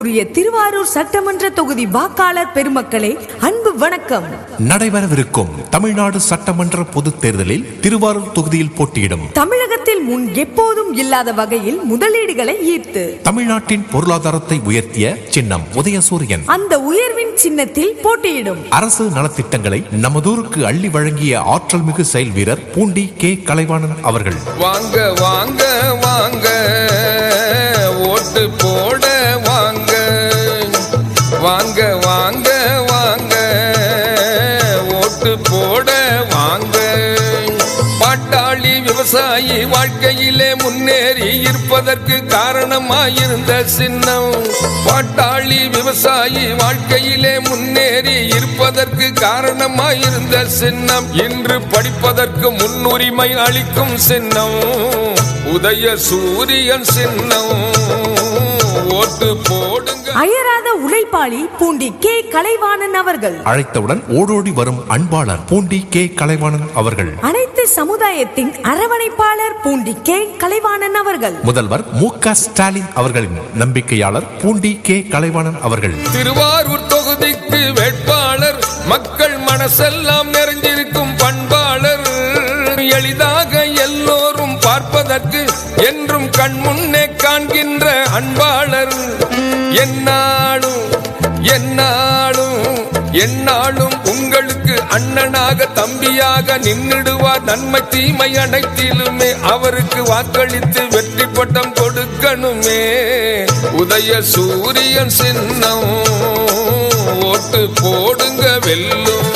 திருவாரூர் சட்டமன்ற தொகுதி வாக்காளர் பெருமக்களே, அன்பு வணக்கம். நடைபெறவிருக்கும் தமிழ்நாடு சட்டமன்ற பொதுத் தேர்தலில் திருவாரூர் தொகுதியில் போட்டியிடும் தமிழகத்தில் முன் எப்போதும் இல்லாத வகையில் முதலீடுகளை ஈர்த்து தமிழ்நாட்டின் பொருளாதாரத்தை உயர்த்திய சின்னம் உதயசூரியன். அந்த உயர்வின் சின்னத்தில் போட்டியிடும் அரசு நலத்திட்டங்களை நமதூருக்கு அள்ளி வழங்கிய ஆற்றல் மிகு செயல் வீரர் பூண்டி கே கலைவாணன் அவர்கள். வாங்க வாங்க வாங்க ஓட்டு போட வாங்க, வாங்க வாங்க வாங்க ஓட்டு போட வாங்க. பாட்டாளி விவசாயி வாழ்க்கையிலே முன்னேறி இருப்பதற்கு காரணமாயிருந்த சின்னம். பாட்டாளி விவசாயி வாழ்க்கையிலே முன்னேறி இருப்பதற்கு காரணமாயிருந்த சின்னம். இன்று படிப்பதற்கு முன்னுரிமை அளிக்கும் சின்னம் உதய சூரியன் சின்னம். ஓட்டு போடுங்க. அயராத உழைப்பாளி பூண்டி கே கலைவாணன் அவர்கள். அழைத்தவுடன் ஓடோடி வரும் அன்பாளர் பூண்டி கே கலைவாணன் அவர்கள். அனைத்து சமுதாயத்தின் அரவணைப்பாளர் பூண்டி கே கலைவாணன் அவர்கள். முதல்வர் மு.க. ஸ்டாலின் அவர்களின் நம்பிக்கையாளர் பூண்டி கே கலைவாணன் அவர்கள். திருவாரூர் தொகுதிக்கு வேட்பாளர், மக்கள் மனசெல்லாம் நிறைஞ்சிருக்கும் பண்பாளர். எளிதாக எல்லோரும் பார்ப்பதற்கு என்றும் கண் முன்னே காண்கின்ற அன்பாளர். என்னாலும் என்னாலும் என்னாலும் உங்களுக்கு அண்ணனாக தம்பியாக நின்றுடுவார். நன்மை தீமை அனைத்திலுமே அவருக்கு வாக்களித்து வெற்றி பட்டம் கொடுக்கணுமே. உதய சூரியன் சின்னம் ஓட்டு போடுங்க வெல்லும்.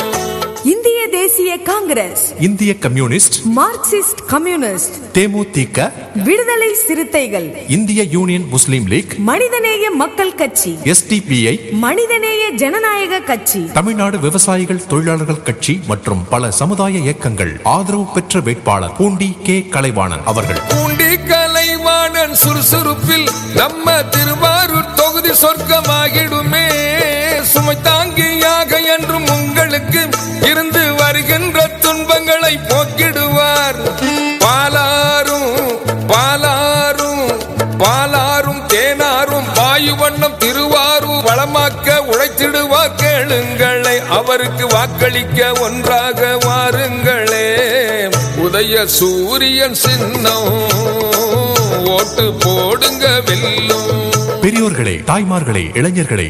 இந்திய தேசிய காங்கிரஸ், இந்திய கம்யூனிஸ்ட், மார்க்சிஸ்ட் கம்யூனிஸ்ட், தேமுதிக, விடுதலை சிறுத்தைகள், இந்திய யூனியன் முஸ்லீம் லீக், மனிதநேய மக்கள் கட்சி, SDPI, மனிதநேய ஜனநாயக கட்சி, தமிழ்நாடு விவசாயிகள் தொழிலாளர்கள் கட்சி மற்றும் பல சமுதாய இயக்கங்கள் ஆதரவு பெற்ற வேட்பாளர் பூண்டி கே கலைவாணன் அவர்கள். பூண்டி கலைவாணன் சுறுசுறுப்பில் நம்ம திருவாரூர் தொகுதி சொர்க்கமாகிடுமே. சுமை தாங்கியாக என்றும் உங்களுக்கு இருந்து வருகின்ற துன்பங்களை போக்கிடுவார். பாலாரும் பாலாரும் பாலாரும் தேனாரும் வாயு வண்ணம் திருவாரூர் வளமாக்க உழைத்திடுவார். கேளுங்களை அவருக்கு வாக்களிக்க ஒன்றாக வாருங்களே. உதய சூரியன் சின்னம் ஓட்டு போடுங்க வெல்லும். பெரியோர்களே, தாய்மார்களே, இளைஞர்களே,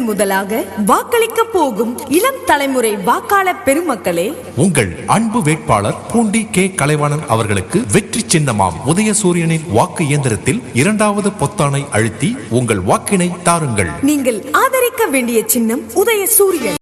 முதலாக வாக்களிக்க போகும் இளம் தலைமுறை வாக்காளர் பெருமக்களே, உங்கள் அன்பு வேட்பாளர் பூண்டி கே கலைவாணன் அவர்களுக்கு வெற்றி சின்னமாம் உதயசூரியனின் வாக்கு இயந்திரத்தில் 2வது பொத்தானை அழுத்தி உங்கள் வாக்கினை தாருங்கள். நீங்கள் ஆதரிக்க வேண்டிய சின்னம் உதயசூரியன்.